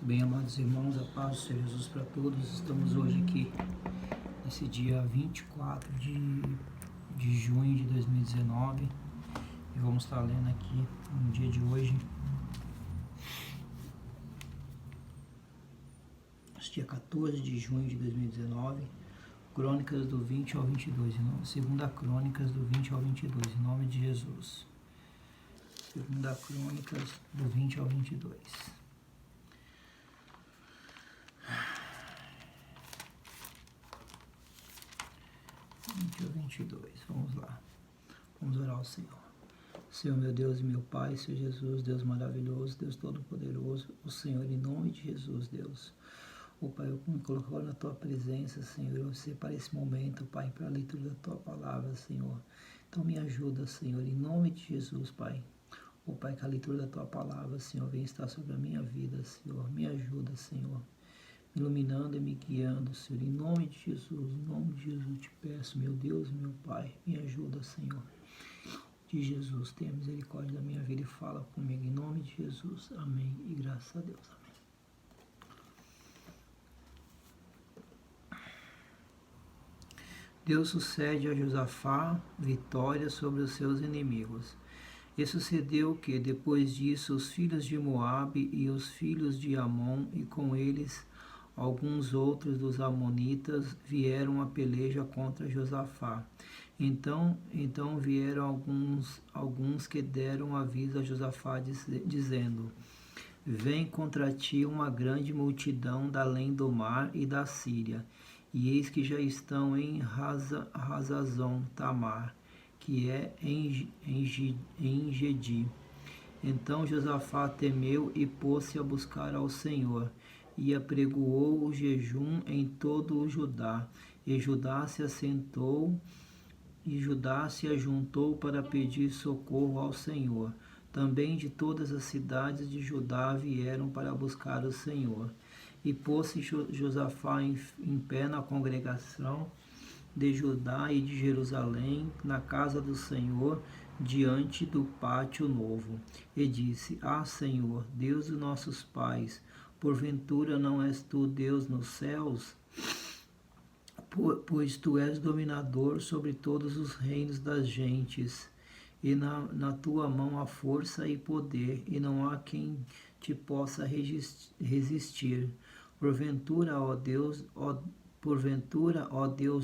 Bem, amados irmãos, a paz do Senhor Jesus para todos. Estamos hoje aqui, nesse dia 24 de junho de 2019, e vamos estar lendo aqui no dia de hoje, dia 14 de junho de 2019, Crônicas do 20 ao 22, segunda Crônicas do 20 ao 22, em nome de Jesus. Segunda Crônicas do 20 ao 22. 20 ao 22, vamos lá. Vamos orar ao Senhor. Senhor, meu Deus e meu Pai, Senhor Jesus, Deus maravilhoso, Deus todo-poderoso, o Senhor, em nome de Jesus, Deus. O Pai, eu me coloco na Tua presença, Senhor, eu separo esse momento, Pai, para a leitura da Tua palavra, Senhor. Então me ajuda, Senhor, em nome de Jesus, Pai. O Pai, que a leitura da Tua palavra, Senhor, venha estar sobre a minha vida, Senhor. Me ajuda, Senhor, iluminando e me guiando, Senhor, em nome de Jesus, eu te peço, meu Deus e meu Pai, me ajuda, Senhor. De Jesus, tenha misericórdia da minha vida e fala comigo, em nome de Jesus, amém, e graças a Deus, amém. Deus sucede a Josafá vitória sobre os seus inimigos. E sucedeu que, depois disso, os filhos de Moabe e os filhos de Amon, e com eles alguns outros dos amonitas, vieram a peleja contra Josafá. Então vieram alguns que deram aviso a Josafá, dizendo: Vem contra ti uma grande multidão da além do mar e da Síria, e eis que já estão em Hazazon Tamar, que é em Gedi. Então Josafá temeu e pôs-se a buscar ao Senhor, e apregoou o jejum em todo o Judá, e Judá se ajuntou para pedir socorro ao Senhor. Também de todas as cidades de Judá vieram para buscar o Senhor. E pôs-se Josafá em pé na congregação de Judá e de Jerusalém, na casa do Senhor, diante do pátio novo. E disse: Senhor, Deus dos nossos pais, porventura não és tu Deus nos céus? Pois tu és dominador sobre todos os reinos das gentes, e na tua mão há força e poder, e não há quem te possa resistir. Porventura, ó Deus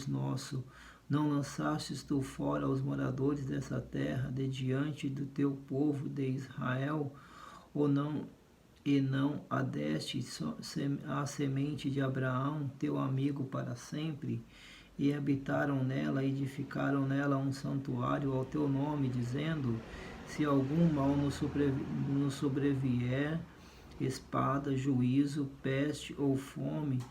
nosso, não lançastes tu fora os moradores dessa terra de diante do teu povo de Israel, e não a deste a semente de Abraão, teu amigo, para sempre? E habitaram nela, edificaram nela um santuário ao teu nome, dizendo: Se algum mal nos sobrevier, espada, juízo, peste ou fome,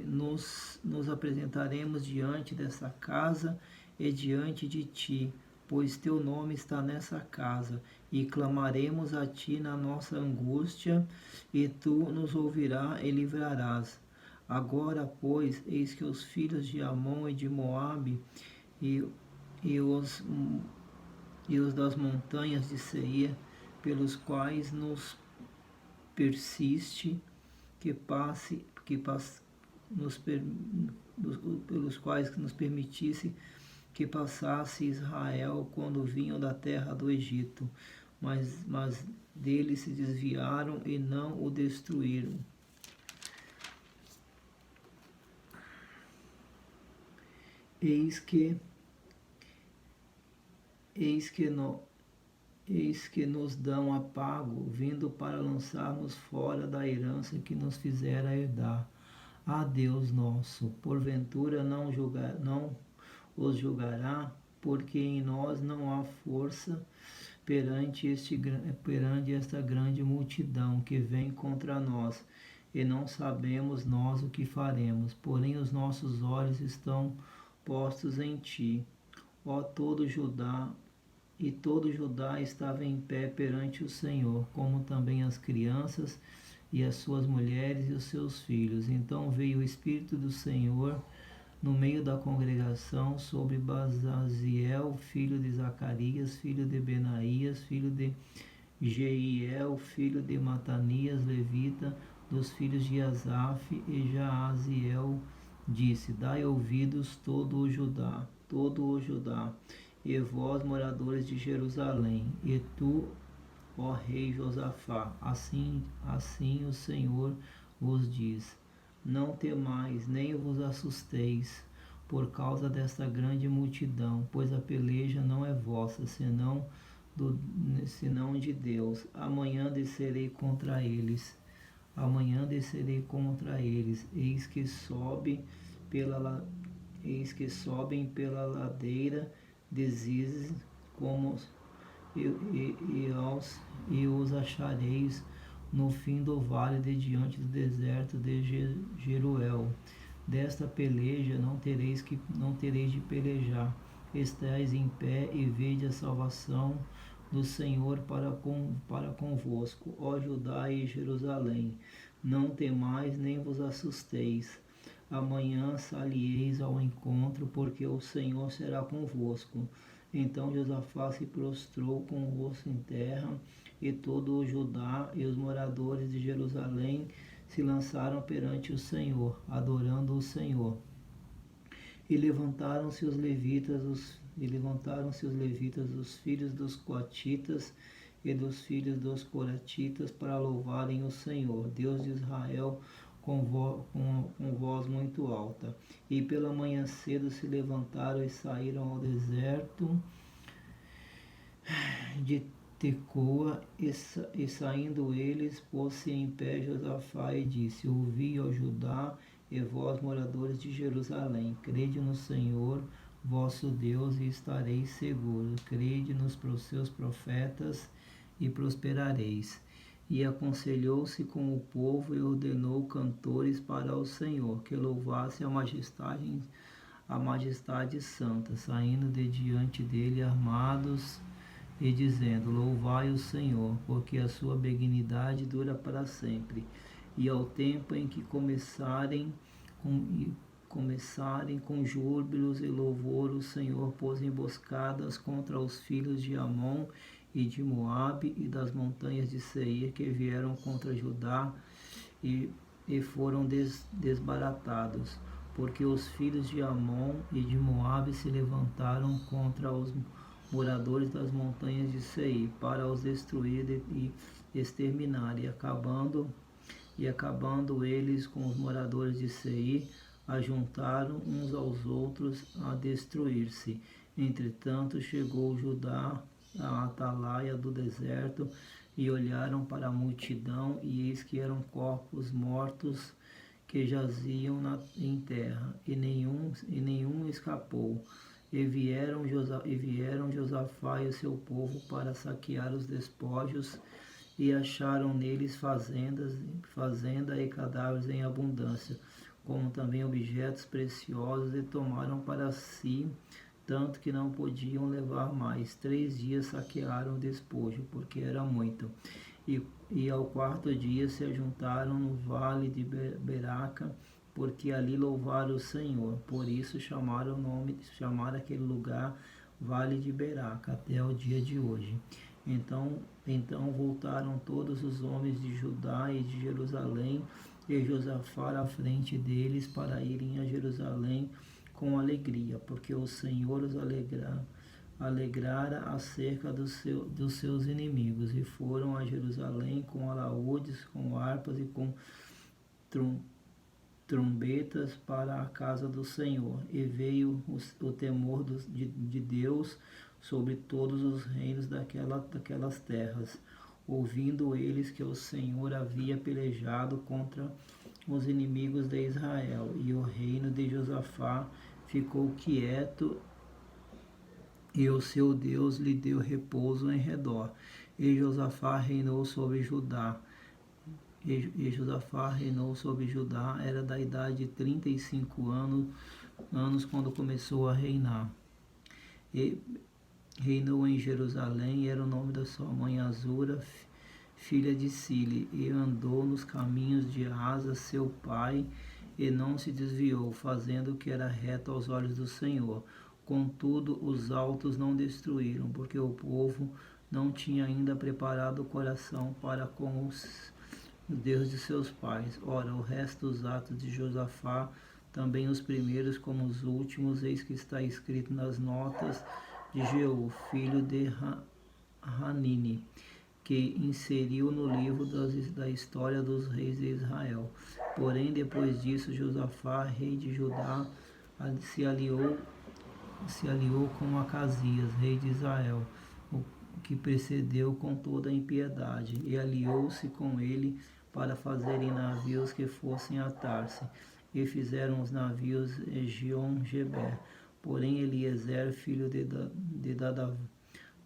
nos apresentaremos diante dessa casa e diante de ti, pois teu nome está nessa casa, e clamaremos a ti na nossa angústia, e tu nos ouvirás e livrarás. Agora, pois, eis que os filhos de Amon e de Moabe e os das montanhas de Seir, pelos quais nos persiste, pelos quais nos permitisse que passasse Israel quando vinham da terra do Egito, mas deles se desviaram e não o destruíram. Eis que nos dão a pago, vindo para lançarmos fora da herança que nos fizera herdar. Deus nosso, porventura não os julgará, porque em nós não há força perante esta grande multidão que vem contra nós, e não sabemos nós o que faremos, porém os nossos olhos estão postos em ti, ó todo Judá. E todo Judá estava em pé perante o Senhor, como também as crianças e as suas mulheres e os seus filhos. Então veio o Espírito do Senhor no meio da congregação sobre Bazaziel, filho de Zacarias, filho de Benaías, filho de Jeiel, filho de Matanias, levita, dos filhos de Asaf, e Jaaziel disse: Dai ouvidos todo o Judá, e vós, moradores de Jerusalém, e tu, ó rei Josafá, assim o Senhor vos diz: Não temais, nem vos assusteis, por causa desta grande multidão, pois a peleja não é vossa, senão de Deus. Amanhã descerei contra eles. Eis que sobem pela ladeira de Ziz, como e os achareis no fim do vale de diante do deserto de Jeruel. Desta peleja não tereis de pelejar. Estais em pé e vede a salvação do Senhor para convosco, ó Judá e Jerusalém. Não temais nem vos assusteis. Amanhã salieis ao encontro, porque o Senhor será convosco. Então Josafá se prostrou com o rosto em terra, e todo o Judá e os moradores de Jerusalém se lançaram perante o Senhor, adorando o Senhor. E levantaram-se os levitas, os filhos dos coatitas e dos filhos dos coratitas, para louvarem o Senhor, Deus de Israel, com voz muito alta. E pela manhã cedo se levantaram e saíram ao deserto de Tecoa, e saindo eles, pôs-se em pé Josafá e disse: Ouvi, ó Judá, e vós, moradores de Jerusalém, crede no Senhor vosso Deus e estareis seguros. Crede nos seus profetas e prosperareis. E aconselhou-se com o povo e ordenou cantores para o Senhor, que louvasse a majestade santa, saindo de diante dele armados e dizendo: Louvai o Senhor, porque a sua benignidade dura para sempre. E ao tempo em que começarem com júbilos e louvor, o Senhor pôs emboscadas contra os filhos de Amon e de Moabe e das montanhas de Seir, que vieram contra Judá, e foram desbaratados, porque os filhos de Amon e de Moabe se levantaram contra os moradores das montanhas de Seir, para os destruir e exterminar, e acabando eles com os moradores de Seir, ajuntaram uns aos outros a destruir-se. Entretanto, chegou Judá à atalaia do deserto, e olharam para a multidão, e eis que eram corpos mortos que jaziam em terra, e nenhum escapou. E vieram Josafá e o seu povo para saquear os despojos, e acharam neles fazenda e cadáveres em abundância, como também objetos preciosos, e tomaram para si tanto que não podiam levar mais. 3 dias saquearam o despojo, porque era muito. E ao 4º dia se ajuntaram no vale de Beraca, porque ali louvaram o Senhor. Por isso chamaram aquele lugar Vale de Beraca até o dia de hoje. Então voltaram todos os homens de Judá e de Jerusalém, e Josafá à frente deles, para irem a Jerusalém com alegria, porque o Senhor os alegrara acerca dos seus inimigos. E foram a Jerusalém com alaúdes, com harpas e com trombetas para a casa do Senhor. E veio o temor de Deus sobre todos os reinos daquelas terras, ouvindo eles que o Senhor havia pelejado contra os inimigos de Israel. E o reino de Josafá ficou quieto, e o seu Deus lhe deu repouso em redor. E Josafá reinou sobre Judá. Era da idade de 35 anos quando começou a reinar. E reinou em Jerusalém, era o nome da sua mãe Azura, filha de Sile, e andou nos caminhos de Asa, seu pai, e não se desviou, fazendo o que era reto aos olhos do Senhor. Contudo, os altos não destruíram, porque o povo não tinha ainda preparado o coração para com os Deus de seus pais. Ora, o resto dos atos de Josafá, também os primeiros como os últimos, eis que está escrito nas notas de Jeú, filho de Hanini, que inseriu no livro da história dos reis de Israel. Porém, depois disso, Josafá, rei de Judá, se aliou com Acasias, rei de Israel, o que precedeu com toda a impiedade, e aliou-se com ele para fazerem navios que fossem a Tarse, e fizeram os navios Egion-Geber. Porém, Eliezer, filho de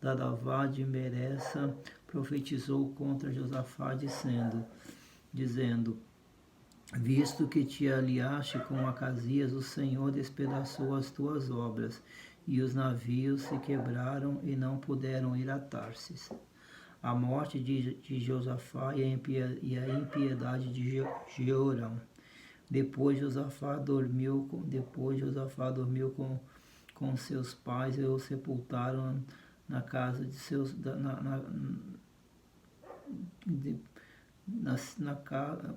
Dadavá de Meressa, profetizou contra Josafá, dizendo: visto que te aliaste com Acasias, o Senhor despedaçou as tuas obras, e os navios se quebraram e não puderam ir a Tarsis. A morte de Josafá e a impiedade de Jeorão. Depois Josafá dormiu com seus pais e o sepultaram na casa de seus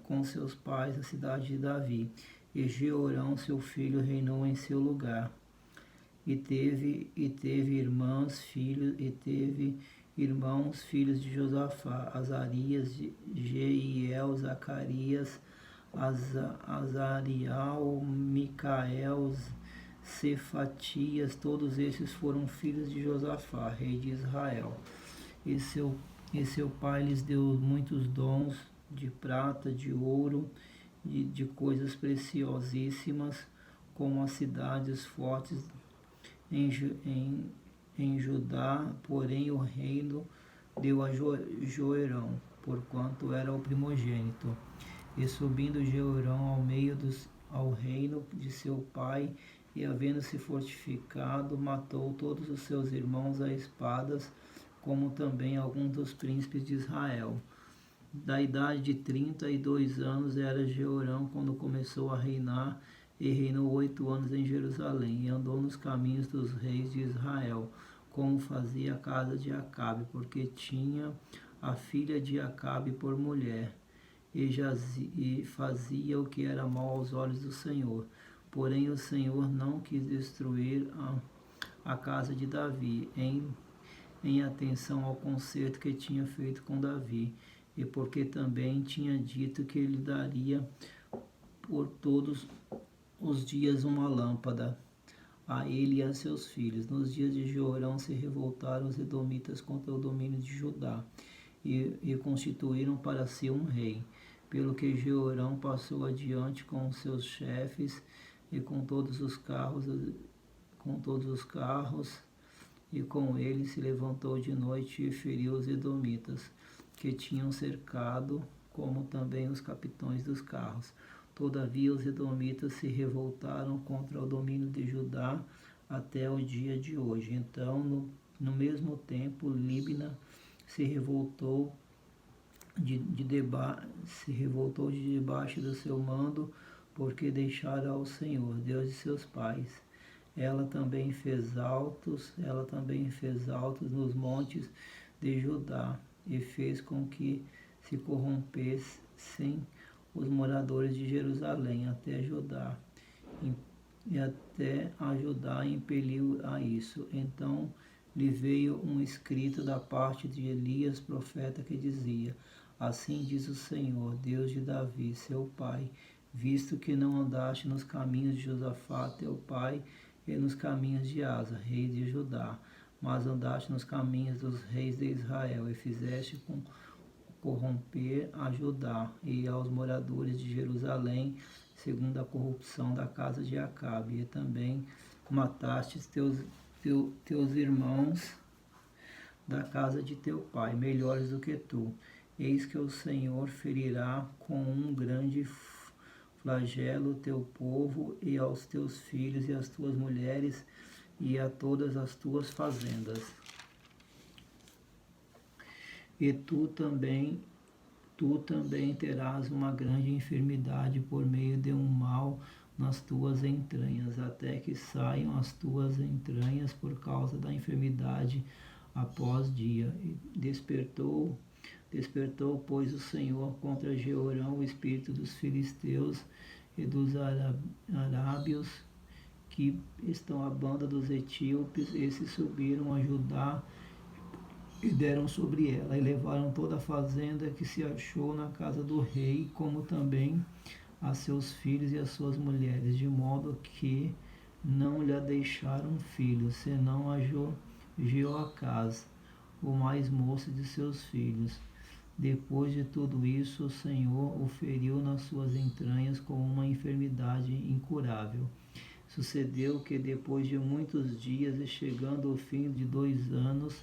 com seus pais na cidade de Davi. E Jeorão, seu filho, reinou em seu lugar. E teve irmãos, filhos de Josafá, Azarias, Jeiel, Zacarias, Azarial, Micael, Cefatias, todos esses foram filhos de Josafá, rei de Israel. E seu pai lhes deu muitos dons de prata, de ouro, de coisas preciosíssimas, como as cidades fortes em Judá, porém o reino deu a Joerão, porquanto era o primogênito. E subindo Jeorão ao reino de seu pai, e havendo-se fortificado, matou todos os seus irmãos a espadas, como também alguns dos príncipes de Israel. Da idade de 32 anos era Jeorão quando começou a reinar, e reinou 8 anos em Jerusalém, e andou nos caminhos dos reis de Israel, como fazia a casa de Acabe, porque tinha a filha de Acabe por mulher, e fazia o que era mal aos olhos do Senhor. Porém o Senhor não quis destruir a casa de Davi, em atenção ao concerto que tinha feito com Davi, e porque também tinha dito que ele daria por todos os dias uma lâmpada a ele e a seus filhos. Nos dias de Jeorão se revoltaram os edomitas contra o domínio de Judá, e constituíram para si um rei, pelo que Jeorão passou adiante com os seus chefes e com todos os carros, e com ele se levantou de noite e feriu os edomitas, que tinham cercado, como também os capitães dos carros. Todavia os edomitas se revoltaram contra o domínio de Judá até o dia de hoje. Então, no mesmo tempo, Líbna se revoltou de debaixo do seu mando, porque deixara ao Senhor, Deus de seus pais. Ela também fez altos nos montes de Judá, e fez com que se corrompessem os moradores de Jerusalém, até Judá, e até a Judá impeliu a isso. Então lhe veio um escrito da parte de Elias, profeta, que dizia: assim diz o Senhor, Deus de Davi, seu pai, visto que não andaste nos caminhos de Josafá, teu pai, e nos caminhos de Asa, rei de Judá, mas andaste nos caminhos dos reis de Israel, e fizeste corromper a Judá e aos moradores de Jerusalém, segundo a corrupção da casa de Acabe, e também matastes teus irmãos da casa de teu pai, melhores do que tu. Eis que o Senhor ferirá com um grande flagelo o teu povo, e aos teus filhos e às tuas mulheres, e a todas as tuas fazendas. E tu também terás uma grande enfermidade por meio de um mal nas tuas entranhas, até que saiam as tuas entranhas por causa da enfermidade após dia. E despertou, pois, o Senhor contra Jeorão o espírito dos filisteus e dos arábios, que estão à banda dos etíopes. Esses subiram a Judá e deram sobre ela, e levaram toda a fazenda que se achou na casa do rei, como também a seus filhos e as suas mulheres, de modo que não lhe deixaram filhos, senão a Jeoacás, o mais moço de seus filhos. Depois de tudo isso, o Senhor o feriu nas suas entranhas com uma enfermidade incurável. Sucedeu que, depois de muitos dias, e chegando ao fim de 2 anos,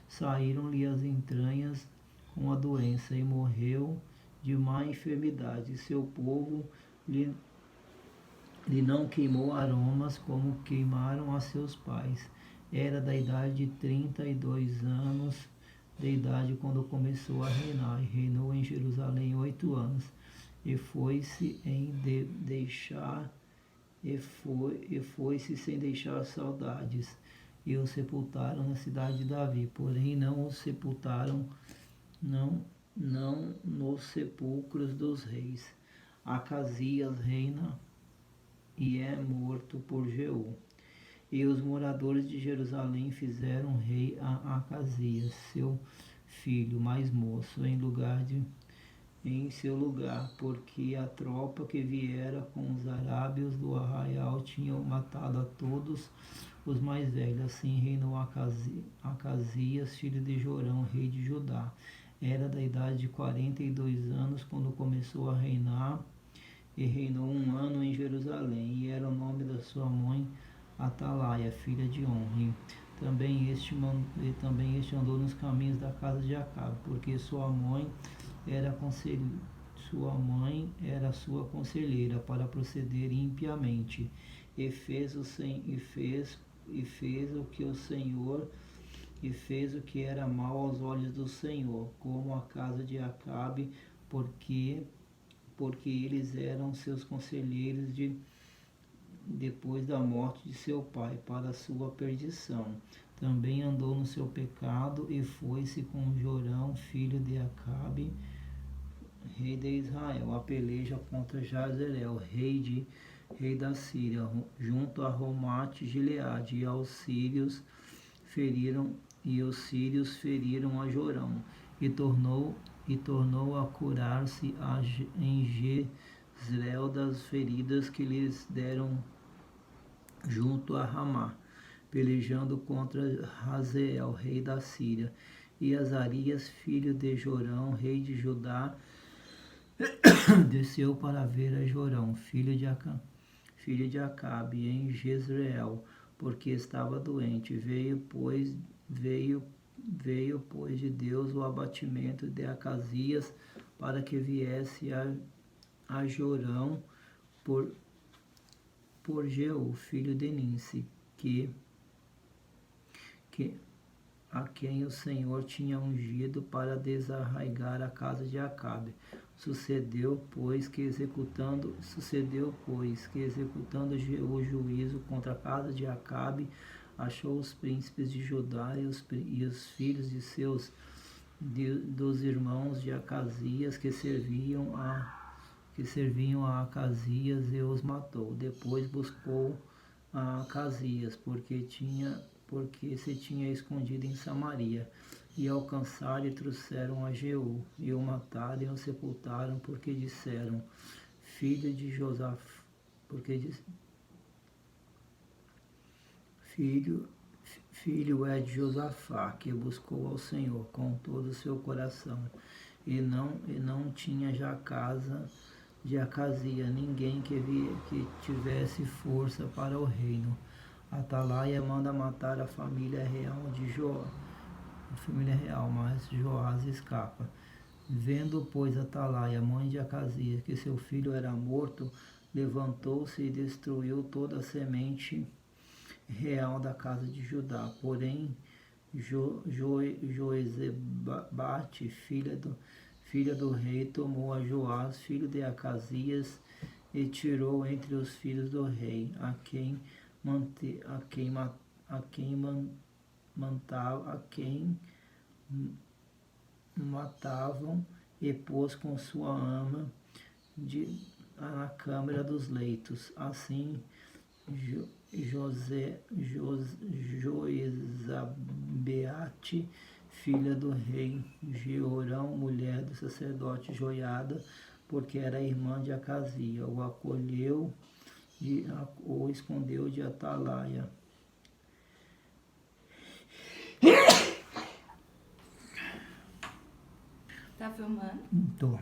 saíram-lhe as entranhas com a doença, e morreu de má enfermidade. Seu povo lhe não queimou aromas como queimaram a seus pais. Era da idade de 32 anos de idade quando começou a reinar, e reinou em Jerusalém 8 anos. E foi-se sem deixar saudades, e o sepultaram na cidade de Davi. Porém não o sepultaram, não nos sepulcros dos reis. Acasias reina e é morto por Jeú. E os moradores de Jerusalém fizeram rei a Acasias, seu filho mais moço, em seu lugar, porque a tropa que viera com os arábios do arraial tinham matado a todos os mais velhos. Assim reinou Acasias, filho de Jorão, rei de Judá. Era da idade de 42 anos quando começou a reinar, e reinou 1 ano em Jerusalém. E era o nome da sua mãe Atalaia, filha de Omri. Também este andou nos caminhos da casa de Acabe, porque sua mãe era sua conselheira para proceder impiamente, e fez o que era mal aos olhos do Senhor, como a casa de Acabe, porque eles eram seus conselheiros depois da morte de seu pai, para a sua perdição. Também andou no seu pecado, e foi-se com Jorão, filho de Acabe, rei de Israel, a peleja contra Jazerel, rei da Síria, junto a Romate Gileade, e os sírios feriram a Jorão, e tornou a curar-se em Jezreel das feridas que lhes deram junto a Ramá, pelejando contra Hazeel, rei da Síria. E Azarias, filho de Jorão, rei de Judá, desceu para ver a Jorão, filho de Acabe, em Jezreel, porque estava doente. Veio, pois, de Deus o abatimento de Acasias, para que viesse a Jorão por Jeú, filho de Ninsi, a quem o Senhor tinha ungido para desarraigar a casa de Acabe. Sucedeu, pois, que executando Jeú o juízo contra a casa de Acabe, achou os príncipes de Judá e os filhos dos irmãos de Acasias que serviam a Acasias, e os matou. Depois buscou a Acasias, porque se tinha escondido em Samaria. E alcançaram e trouxeram a Jeú, e o mataram e o sepultaram, porque disseram: filho é de Josafá, que buscou ao Senhor com todo o seu coração, e não tinha já casa de Acasias ninguém que tivesse força para o reino. Atalaia manda matar a família real mas Joás escapa. Vendo, pois, Atalaia, mãe de Acasias, que seu filho era morto, levantou-se e destruiu toda a semente real da casa de Judá. Porém, Joezebate, filha do rei, tomou a Joás, filho de Acasias, e tirou entre os filhos do rei, a quem a quem matavam e pôs com sua ama na câmara dos leitos. Assim, Joezabeate, filha do rei Jeorão, mulher do sacerdote Joiada, porque era irmã de Acazia, o acolheu e o escondeu de Atalaia. Tá filmando? Tô.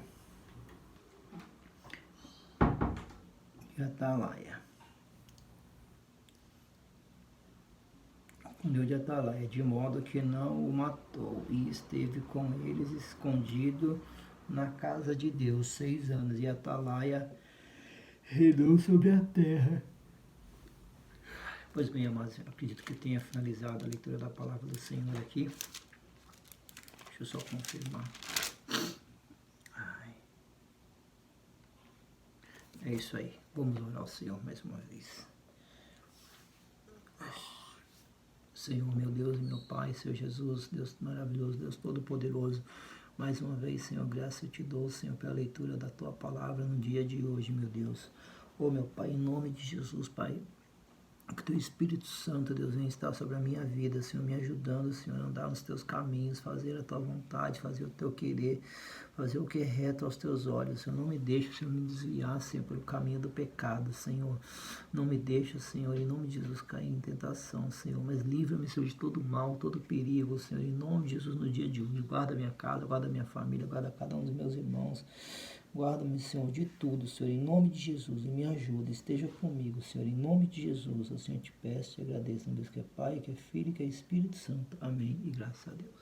De Atalaia. Escondeu de Atalaia, de modo que não o matou, e esteve com eles escondido na casa de Deus 6 anos, e Atalaia reinou sobre a terra. Pois bem, amados, eu acredito que tenha finalizado a leitura da palavra do Senhor aqui. Deixa eu só confirmar. É isso aí. Vamos orar ao Senhor mais uma vez. Senhor, meu Deus e meu Pai, Senhor Jesus, Deus maravilhoso, Deus todo-poderoso. Mais uma vez, Senhor, graça eu te dou, Senhor, pela leitura da Tua palavra no dia de hoje, meu Deus. Oh, meu Pai, em nome de Jesus, Pai, que Teu Espírito Santo, Deus, venha estar sobre a minha vida, Senhor, me ajudando, Senhor, a andar nos Teus caminhos, fazer a Tua vontade, fazer o Teu querer, fazer o que é reto aos Teus olhos, Senhor. Não me deixe, Senhor, me desviar, Senhor, pelo caminho do pecado, Senhor. Não me deixe, Senhor, em nome de Jesus, cair em tentação, Senhor, mas livra-me, Senhor, de todo mal, todo perigo, Senhor, em nome de Jesus, no dia de hoje. Guarda minha casa, guarda minha família, guarda cada um dos meus irmãos. Guarda-me, Senhor, de tudo, Senhor, em nome de Jesus, e me ajuda, esteja comigo, Senhor, em nome de Jesus. Assim eu te peço e agradeço, em Deus que é Pai, que é Filho e que é Espírito Santo. Amém e graças a Deus.